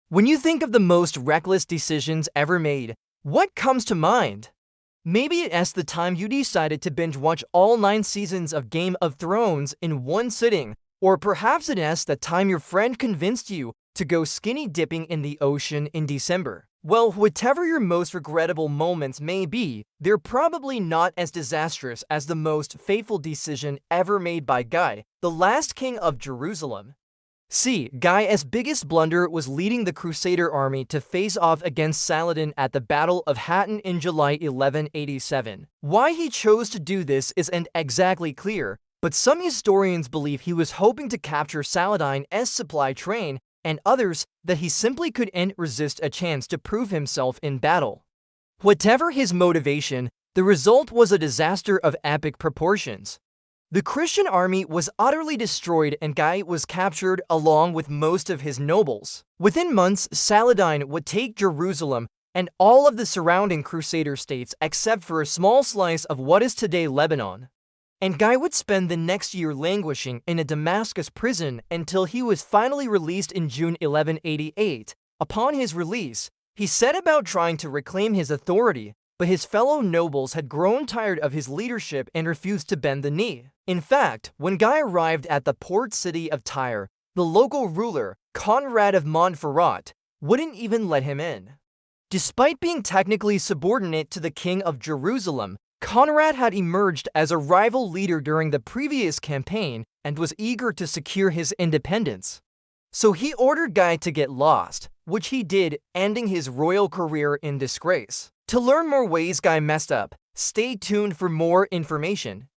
When you think of the most reckless decisions ever made, what comes to mind? Maybe it's the time you decided to binge watch all 9 seasons of Game of Thrones in one sitting, or perhaps it's the time your friend convinced you to go skinny dipping in the ocean in December. Well, whatever your most regrettable moments may be, they're probably not as disastrous as the most fateful decision ever made by Guy, the last king of Jerusalem. See, Guy's biggest blunder was leading the Crusader army to face off against Saladin at the Battle of Hattin in July 1187. Why he chose to do this isn't exactly clear, but some historians believe he was hoping to capture Saladin's supply train, and others that he simply couldn't resist a chance to prove himself in battle. Whatever his motivation, the result was a disaster of epic proportions. The Christian army was utterly destroyed and Guy was captured along with most of his nobles. Within months, Saladin would take Jerusalem and all of the surrounding Crusader states except for a small slice of what is today Lebanon. And Guy would spend the next year languishing in a Damascus prison until he was finally released in June 1188. Upon his release, he set about trying to reclaim his authority, but his fellow nobles had grown tired of his leadership and refused to bend the knee. In fact, when Guy arrived at the port city of Tyre, the local ruler, Conrad of Montferrat, wouldn't even let him in. Despite being technically subordinate to the king of Jerusalem, Conrad had emerged as a rival leader during the previous campaign and was eager to secure his independence. So he ordered Guy to get lost, which he did, ending his royal career in disgrace. To learn more ways Guy messed up, stay tuned for more information.